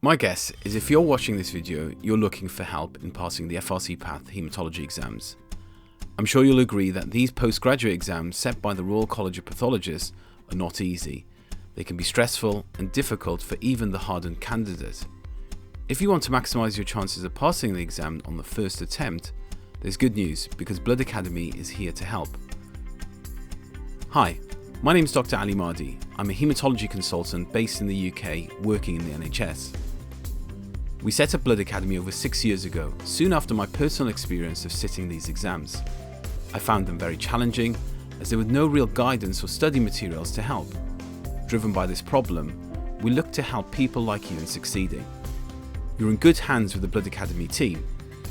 My guess is if you're watching this video, you're looking for help in passing the FRCPath Haematology exams. I'm sure you'll agree that these postgraduate exams set by the Royal College of Pathologists are not easy. They can be stressful and difficult for even the hardened candidate. If you want to maximise your chances of passing the exam on the first attempt, there's good news because Blood Academy is here to help. Hi, my name is Dr. Ali Mahdi. I'm a haematology consultant based in the UK working in the NHS. We set up Blood Academy over 6 years ago, soon after my personal experience of sitting these exams. I found them very challenging as there was no real guidance or study materials to help. Driven by this problem, we look to help people like you in succeeding. You're in good hands with the Blood Academy team,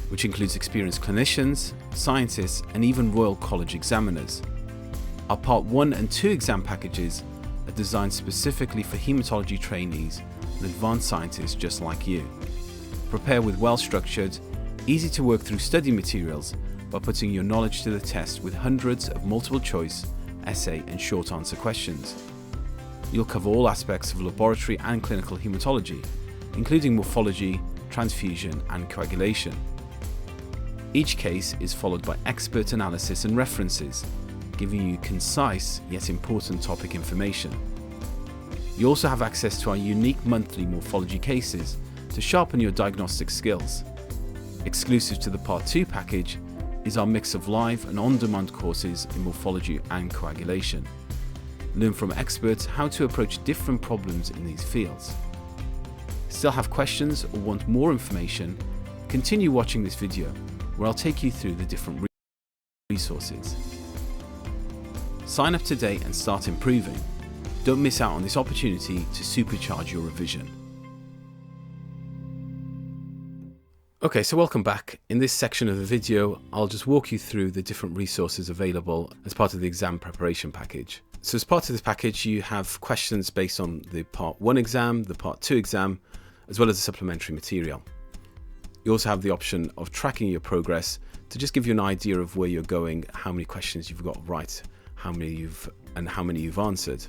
which includes experienced clinicians, scientists, and even Royal College examiners. Our Part 1 and 2 exam packages are designed specifically for haematology trainees and advanced scientists just like you. Prepare with well-structured, easy to work through study materials by putting your knowledge to the test with hundreds of multiple choice, essay and short answer questions. You'll cover all aspects of laboratory and clinical haematology, including morphology, transfusion and coagulation. Each case is followed by expert analysis and references, giving you concise yet important topic information. You also have access to our unique monthly morphology cases to sharpen your diagnostic skills. Exclusive to the Part 2 package is our mix of live and on-demand courses in morphology and coagulation. Learn from experts how to approach different problems in these fields. Still have questions or want more information? Continue watching this video where I'll take you through the different resources. Sign up today and start improving. Don't miss out on this opportunity to supercharge your revision. Okay, so welcome back. In this section of the video, I'll just walk you through the different resources available as part of the exam preparation package. So as part of this package, you have questions based on the Part 1 exam, the Part 2 exam, as well as the supplementary material. You also have the option of tracking your progress to just give you an idea of where you're going, how many questions you've got right, how many you've answered.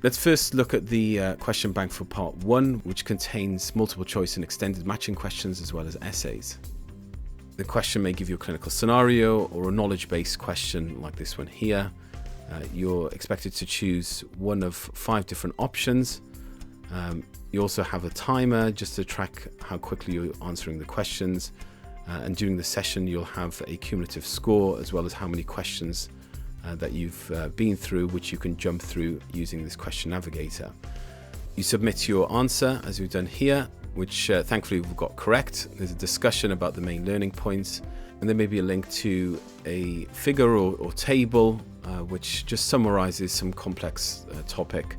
Let's first look at the question bank for Part 1, which contains multiple choice and extended matching questions as well as essays. The question may give you a clinical scenario or a knowledge-based question like this one here. You're expected to choose one of 5 different options. You also have a timer just to track how quickly you're answering the questions. And during the session, you'll have a cumulative score as well as how many questions that you've been through, which you can jump through using this question navigator. You submit your answer as we've done here, which thankfully we've got correct. There's a discussion about the main learning points, and there may be a link to a figure or table which just summarizes some complex topic.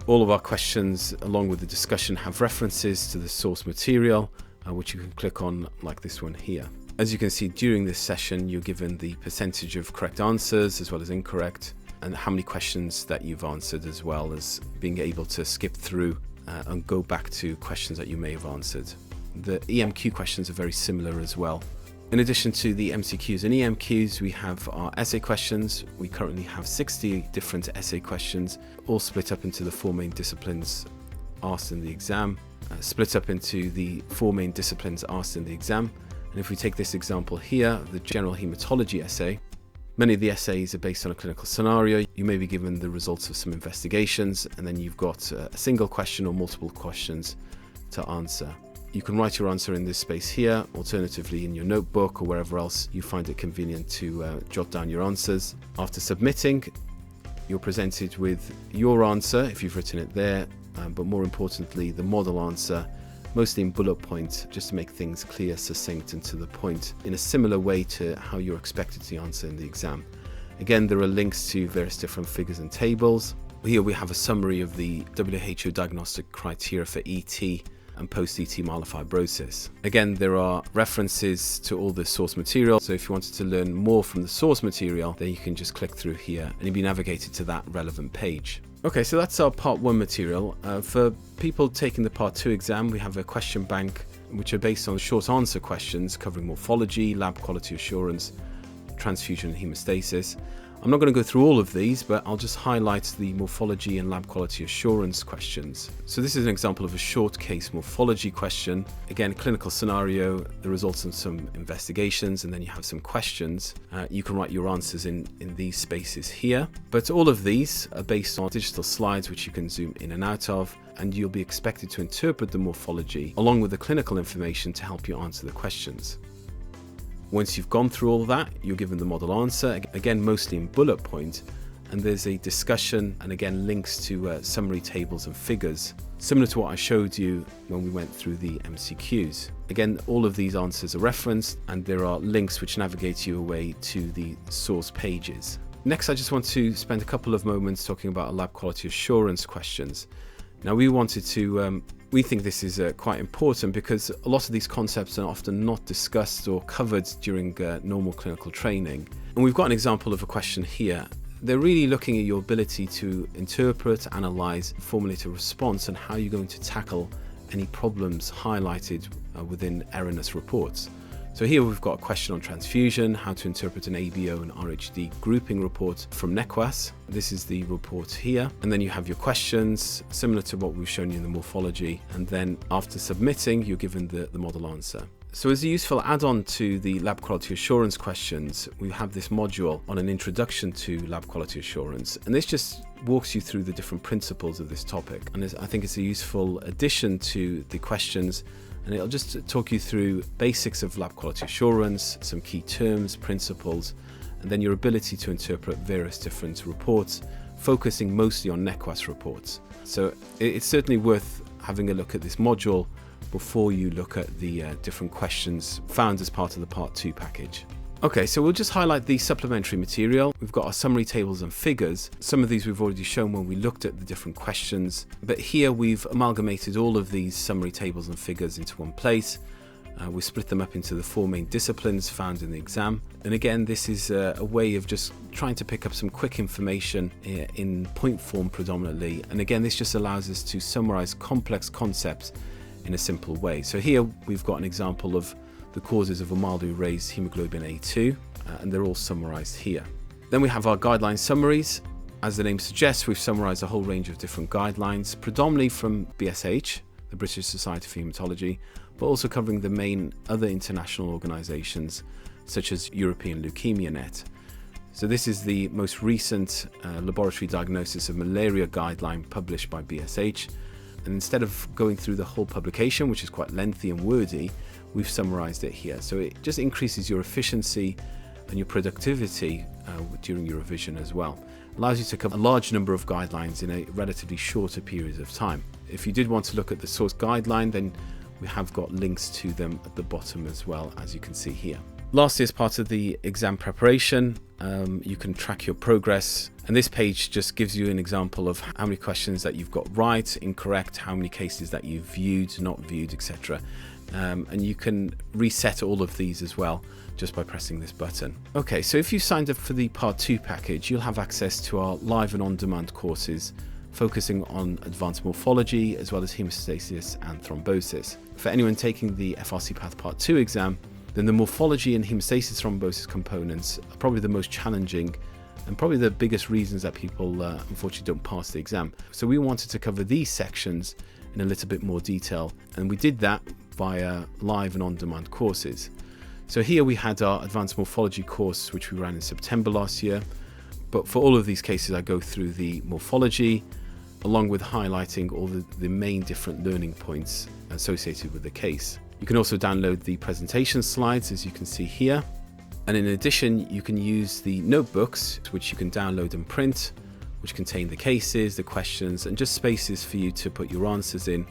All of our questions, along with the discussion, have references to the source material, which you can click on like this one here. As you can see, during this session, you're given the percentage of correct answers as well as incorrect, and how many questions that you've answered, as well as being able to skip through and go back to questions that you may have answered. The EMQ questions are very similar as well. In addition to the MCQs and EMQs, we have our essay questions. We currently have 60 different essay questions, all split up into the 4 main disciplines asked in the exam, And if we take this example here, the general haematology essay, many of the essays are based on a clinical scenario. You may be given the results of some investigations, and then you've got a single question or multiple questions to answer. You can write your answer in this space here, alternatively in your notebook or wherever else you find it convenient to jot down your answers. After submitting, you're presented with your answer if you've written it there, but more importantly, the model answer, mostly in bullet points, just to make things clear, succinct and to the point, in a similar way to how you're expected to answer in the exam. Again, there are links to various different figures and tables. Here we have a summary of the WHO diagnostic criteria for ET and post-ET myelofibrosis. Again, there are references to all the source material, so if you wanted to learn more from the source material, then you can just click through here and you'll be navigated to that relevant page. Okay, so that's our Part 1 material. For people taking the Part 2 exam, we have a question bank which are based on short answer questions covering morphology, lab quality assurance, transfusion and hemostasis. I'm not going to go through all of these, but I'll just highlight the morphology and lab quality assurance questions. So this is an example of a short case morphology question. Again, clinical scenario, the results of some investigations, and then you have some questions. You can write your answers in these spaces here. But all of these are based on digital slides which you can zoom in and out of, and you'll be expected to interpret the morphology along with the clinical information to help you answer the questions. Once you've gone through all of that, you're given the model answer, again mostly in bullet point, and there's a discussion and again links to summary tables and figures, similar to what I showed you when we went through the MCQs. Again, all of these answers are referenced, and there are links which navigate you away to the source pages. Next, I just want to spend a couple of moments talking about lab quality assurance questions. Now, we think this is quite important because a lot of these concepts are often not discussed or covered during normal clinical training. And we've got an example of a question here. They're really looking at your ability to interpret, analyze, formulate a response, and how you're going to tackle any problems highlighted within erroneous reports. So here we've got a question on transfusion, how to interpret an ABO and RHD grouping report from NECWAS. This is the report here. And then you have your questions, similar to what we've shown you in the morphology. And then after submitting, you're given the model answer. So as a useful add-on to the lab quality assurance questions, we have this module on an introduction to lab quality assurance. And this just walks you through the different principles of this topic. And I think it's a useful addition to the questions. And it'll just talk you through basics of lab quality assurance, some key terms, principles, and then your ability to interpret various different reports, focusing mostly on NECWAS reports. So it's certainly worth having a look at this module before you look at the different questions found as part of the Part 2 package. Okay, so we'll just highlight the supplementary material. We've got our summary tables and figures. Some of these we've already shown when we looked at the different questions, but here we've amalgamated all of these summary tables and figures into one place. We split them up into the 4 main disciplines found in the exam. And again, this is a way of just trying to pick up some quick information in point form predominantly. And again, this just allows us to summarize complex concepts in a simple way. So here we've got an example of the causes of a mildly raised hemoglobin A2, and they're all summarized here. Then we have our guideline summaries. As the name suggests, we've summarized a whole range of different guidelines, predominantly from BSH, the British Society for Haematology, but also covering the main other international organizations, such as European Leukemia Net. So this is the most recent laboratory diagnosis of malaria guideline published by BSH. And instead of going through the whole publication, which is quite lengthy and wordy, we've summarized it here. So it just increases your efficiency and your productivity during your revision as well. Allows you to cover a large number of guidelines in a relatively shorter period of time. If you did want to look at the source guideline, then we have got links to them at the bottom as well, as you can see here. Lastly, as part of the exam preparation, you can track your progress. And this page just gives you an example of how many questions that you've got right, incorrect, how many cases that you've viewed, not viewed, etc. And you can reset all of these as well just by pressing this button. Okay, so if you signed up for the Part 2 package, you'll have access to our live and on-demand courses focusing on advanced morphology as well as hemostasis and thrombosis. For anyone taking the FRCPath Part 2 exam, then the morphology and hemostasis thrombosis components are probably the most challenging and probably the biggest reasons that people unfortunately don't pass the exam. So we wanted to cover these sections in a little bit more detail, and we did that via live and on-demand courses. So here we had our advanced morphology course, which we ran in September last year. But for all of these cases, I go through the morphology, along with highlighting all the main different learning points associated with the case. You can also download the presentation slides, as you can see here. And in addition, you can use the notebooks, which you can download and print, which contain the cases, the questions, and just spaces for you to put your answers in,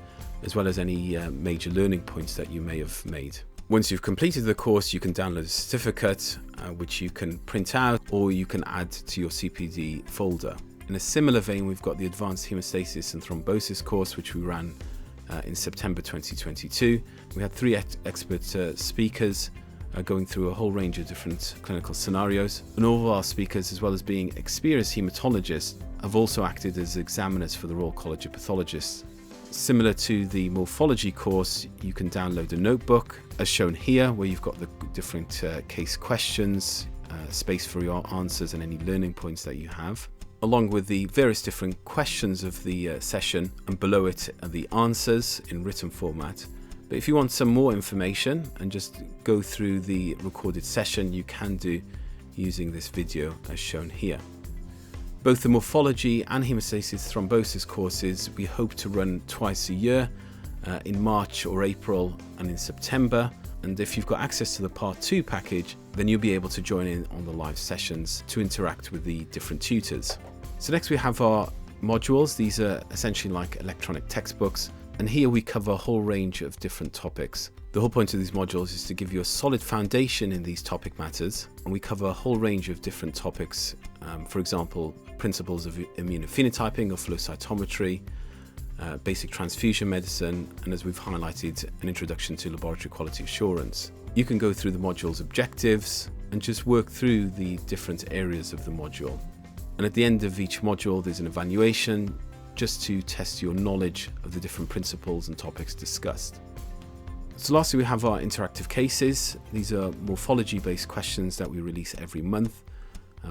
as well as any major learning points that you may have made. Once you've completed the course, you can download a certificate, which you can print out, or you can add to your CPD folder. In a similar vein, we've got the Advanced Hemostasis and Thrombosis course, which we ran in September 2022. We had 3 expert speakers going through a whole range of different clinical scenarios. And all of our speakers, as well as being experienced hematologists, have also acted as examiners for the Royal College of Pathologists. Similar to the morphology course, you can download a notebook, as shown here, where you've got the different case questions, space for your answers and any learning points that you have, along with the various different questions of the session, and below it are the answers in written format. But if you want some more information and just go through the recorded session, you can do using this video as shown here. Both the morphology and hemostasis thrombosis courses we hope to run twice a year, in March or April and in September. And if you've got access to the Part 2 package, then you'll be able to join in on the live sessions to interact with the different tutors. So next we have our modules. These are essentially like electronic textbooks, and here we cover a whole range of different topics. The whole point of these modules is to give you a solid foundation in these topic matters, and we cover a whole range of different topics. For example, principles of immunophenotyping or flow cytometry, basic transfusion medicine, and as we've highlighted, an introduction to laboratory quality assurance. You can go through the module's objectives and just work through the different areas of the module. And at the end of each module, there's an evaluation just to test your knowledge of the different principles and topics discussed. So lastly, we have our interactive cases. These are morphology-based questions that we release every month.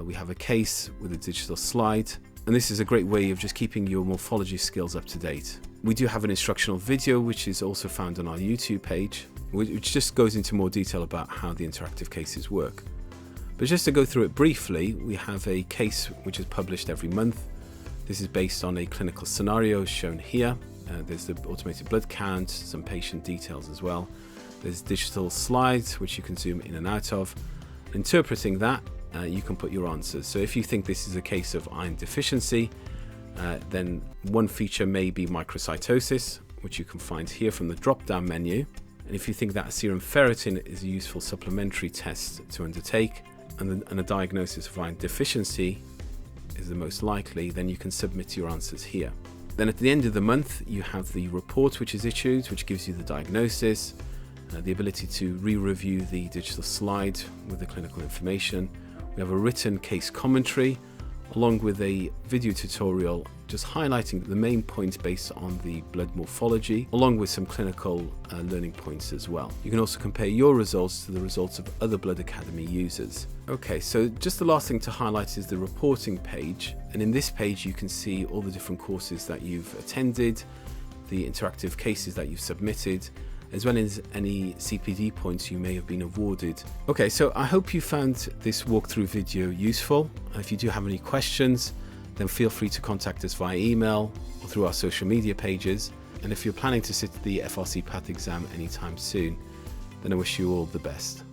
We have a case with a digital slide, and this is a great way of just keeping your morphology skills up to date. We do have an instructional video, which is also found on our YouTube page, which just goes into more detail about how the interactive cases work. But just to go through it briefly, we have a case which is published every month. This is based on a clinical scenario shown here. There's the automated blood count, some patient details as well. There's digital slides which you can zoom in and out of. Interpreting that, you can put your answers. So if you think this is a case of iron deficiency, then one feature may be microcytosis, which you can find here from the drop-down menu. And if you think that serum ferritin is a useful supplementary test to undertake, and a diagnosis of iron deficiency is the most likely, then you can submit your answers here. Then at the end of the month, you have the report which is issued, which gives you the diagnosis, the ability to re-review the digital slide with the clinical information. We have a written case commentary, along with a video tutorial just highlighting the main points based on the blood morphology, along with some clinical learning points as well. You can also compare your results to the results of other Blood Academy users. Okay, so just the last thing to highlight is the reporting page. And in this page, you can see all the different courses that you've attended, the interactive cases that you've submitted, as well as any CPD points you may have been awarded. Okay, so I hope you found this walkthrough video useful. If you do have any questions, then feel free to contact us via email or through our social media pages. And if you're planning to sit the FRCPath exam anytime soon, then I wish you all the best.